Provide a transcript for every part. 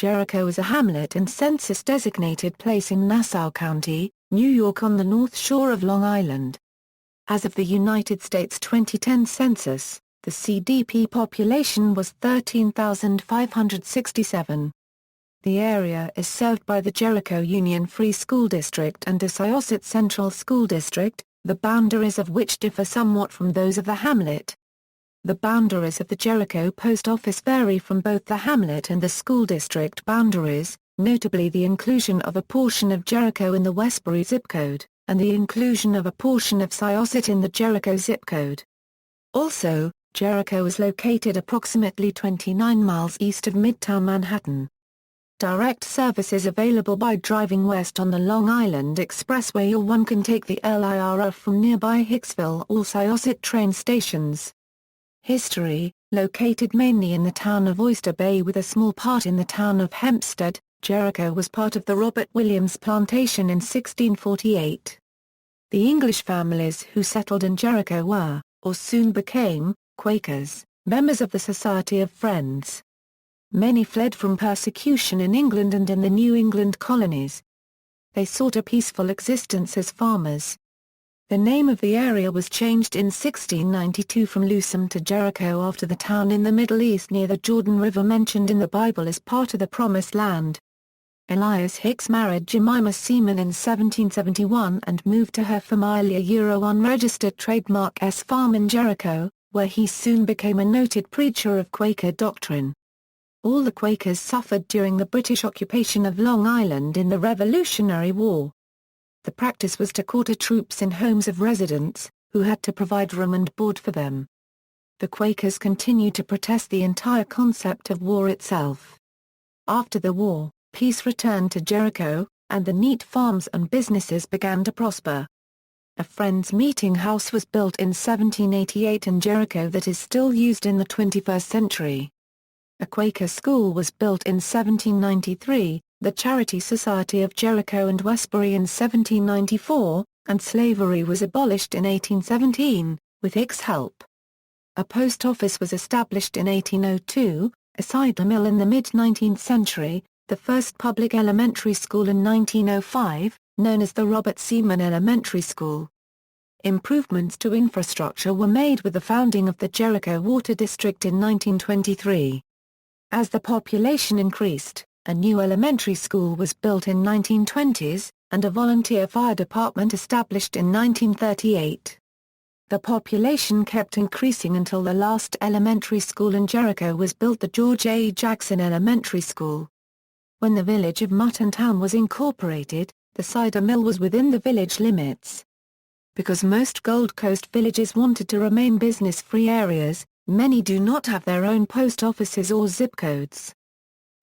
Jericho is a hamlet and census-designated place in Nassau County, New York on the North Shore of Long Island. As of the United States 2010 census, the CDP population was 13,567. The area is served by the Jericho Union Free School District and the Syosset Central School District, the boundaries of which differ somewhat from those of the hamlet. The boundaries of the Jericho Post Office vary from both the hamlet and the school district boundaries, notably the inclusion of a portion of Jericho in the Westbury zip code, and the inclusion of a portion of Syosset in the Jericho zip code. Also, Jericho is located approximately 29 miles east of Midtown Manhattan. Direct service is available by driving west on the Long Island Expressway, or one can take the LIRR from nearby Hicksville or Syosset train stations. History: located mainly in the town of Oyster Bay with a small part in the town of Hempstead, Jericho was part of the Robert Williams plantation in 1648. The English families who settled in Jericho were, or soon became, Quakers, members of the Society of Friends. Many fled from persecution in England and in the New England colonies. They sought a peaceful existence as farmers. The name of the area was changed in 1692 from Lusum to Jericho after the town in the Middle East near the Jordan River mentioned in the Bible as part of the Promised Land. Elias Hicks married Jemima Seaman in 1771 and moved to her family a unregistered trademark S farm in Jericho, where he soon became a noted preacher of Quaker doctrine. All the Quakers suffered during the British occupation of Long Island in the Revolutionary War. The practice was to quarter troops in homes of residents, who had to provide room and board for them. The Quakers continued to protest the entire concept of war itself. After the war, peace returned to Jericho, and the neat farms and businesses began to prosper. A Friends Meeting House was built in 1788 in Jericho that is still used in the 21st century. A Quaker school was built in 1793, the Charity Society of Jericho and Westbury in 1794, and slavery was abolished in 1817, with Hicks' help. A post office was established in 1802, a cider mill in the mid-19th century, the first public elementary school in 1905, known as the Robert Seaman Elementary School. Improvements to infrastructure were made with the founding of the Jericho Water District in 1923. As the population increased, a new elementary school was built in 1920s, and a volunteer fire department established in 1938. The population kept increasing until the last elementary school in Jericho was built, the George A. Jackson Elementary School. When the village of Muttontown was incorporated, the cider mill was within the village limits. Because most Gold Coast villages wanted to remain business-free areas, many do not have their own post offices or zip codes.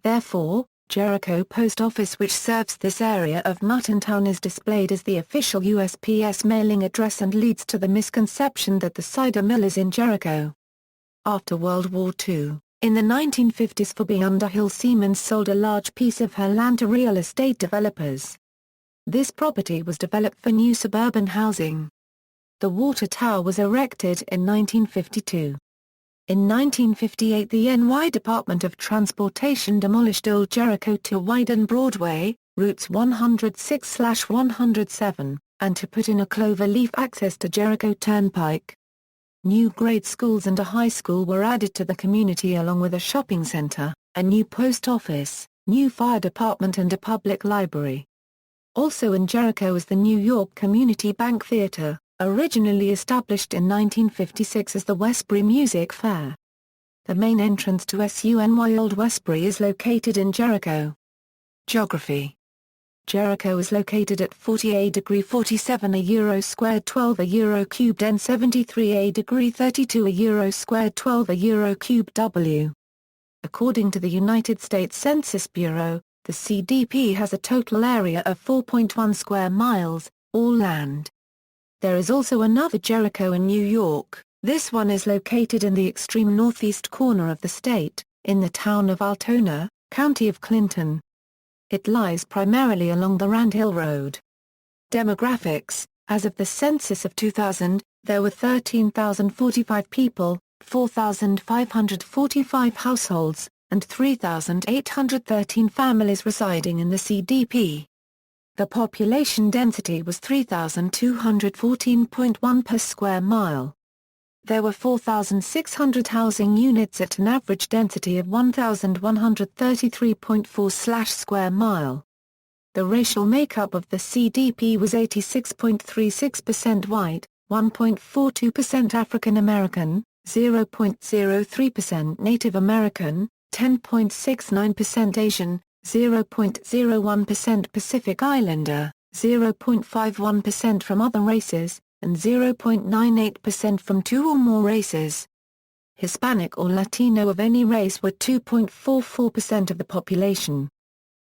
Therefore, Jericho Post Office, which serves this area of Muttontown, is displayed as the official USPS mailing address and leads to the misconception that the cider mill is in Jericho. After World War II, in the 1950s, Phoebe Underhill Seaman sold a large piece of her land to real estate developers. This property was developed for new suburban housing. The water tower was erected in 1952. In 1958, the NY Department of Transportation demolished Old Jericho to widen Broadway, routes 106/107, and to put in a clover-leaf access to Jericho Turnpike. New grade schools and a high school were added to the community, along with a shopping center, a new post office, new fire department and a public library. Also in Jericho is the New York Community Bank Theater, originally established in 1956 as the Westbury Music Fair. The main entrance to SUNY Old Westbury is located in Jericho. Geography: Jericho is located at 40°47 a squared 12 a cubed and 73°32 a squared 12 a cubed W. According to the United States Census Bureau, the CDP has a total area of 4.1 square miles, all land. There is also another Jericho in New York. This one is located in the extreme northeast corner of the state, in the town of Altona, county of Clinton. It lies primarily along the Rand Hill Road. Demographics: as of the census of 2000, there were 13,045 people, 4,545 households, and 3,813 families residing in the CDP. The population density was 3,214.1 per square mile. There were 4,600 housing units at an average density of 1,133.4 square mile. The racial makeup of the CDP was 86.36% white, 1.42% African American, 0.03% Native American, 10.69% Asian, 0.01% Pacific Islander, 0.51% from other races, and 0.98% from two or more races. Hispanic or Latino of any race were 2.44% of the population.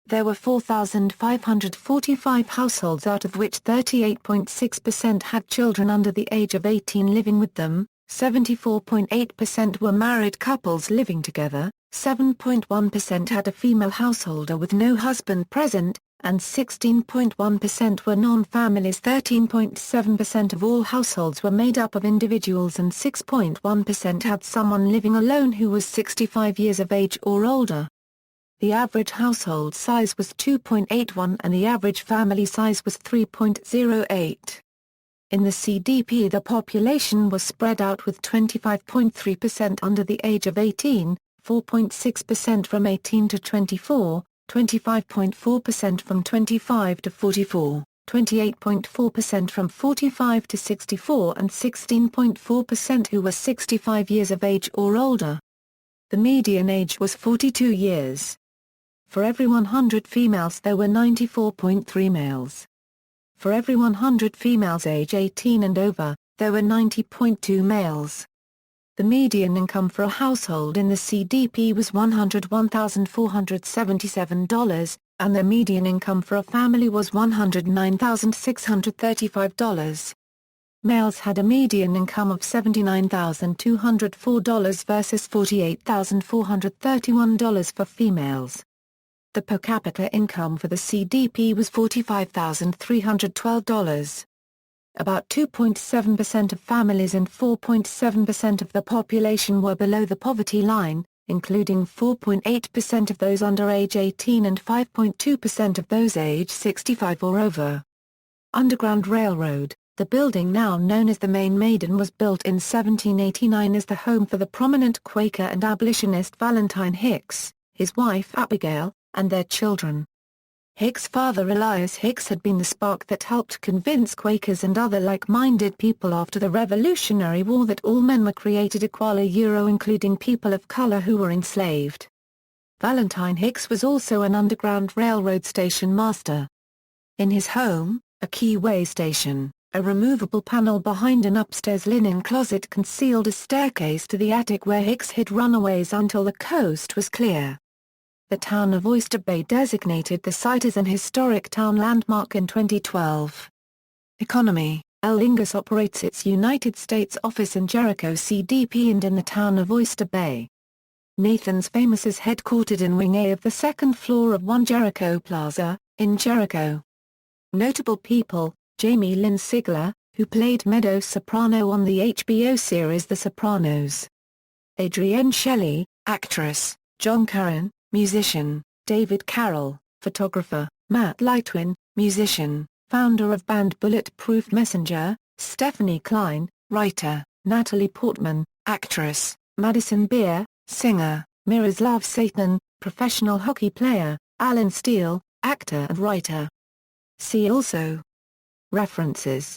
There were 4,545 households, out of which 38.6% had children under the age of 18 living with them, 74.8% were married couples living together, 7.1% had a female householder with no husband present, and 16.1% were non-families. 13.7% of all households were made up of individuals, and 6.1% had someone living alone who was 65 years of age or older. The average household size was 2.81 and the average family size was 3.08. In the CDP, the population was spread out, with 25.3% under the age of 18, 4.6% from 18 to 24, 25.4% from 25 to 44, 28.4% from 45 to 64, and 16.4% who were 65 years of age or older. The median age was 42 years. For every 100 females there were 94.3 males. For every 100 females age 18 and over, there were 90.2 males. The median income for a household in the CDP was $101,477, and the median income for a family was $109,635. Males had a median income of $79,204 versus $48,431 for females. The per capita income for the CDP was $45,312. About 2.7% of families and 4.7% of the population were below the poverty line, including 4.8% of those under age 18 and 5.2% of those age 65 or over. Underground Railroad. The building now known as the Main Maiden was built in 1789 as the home for the prominent Quaker and abolitionist Valentine Hicks, his wife Abigail, and their children. Hicks' father Elias Hicks had been the spark that helped convince Quakers and other like-minded people after the Revolutionary War that all men were created equal, including people of color who were enslaved. Valentine Hicks was also an Underground Railroad station master. In his home, a keyway station, a removable panel behind an upstairs linen closet concealed a staircase to the attic where Hicks hid runaways until the coast was clear. The town of Oyster Bay designated the site as an historic town landmark in 2012. Economy. Aer Lingus operates its United States office in Jericho CDP and in the town of Oyster Bay. Nathan's Famous is headquartered in Wing A of the second floor of One Jericho Plaza, in Jericho. Notable people: Jamie Lynn Sigler, who played mezzo-soprano on the HBO series The Sopranos. Adrienne Shelley, actress. John Curran, musician. David Carroll, photographer. Matt Lightwin, musician, founder of band Bulletproof Messenger. Stephanie Klein, writer. Natalie Portman, actress. Madison Beer, singer. Miroslav Satan, professional hockey player. Alan Steele, actor and writer. See also. References.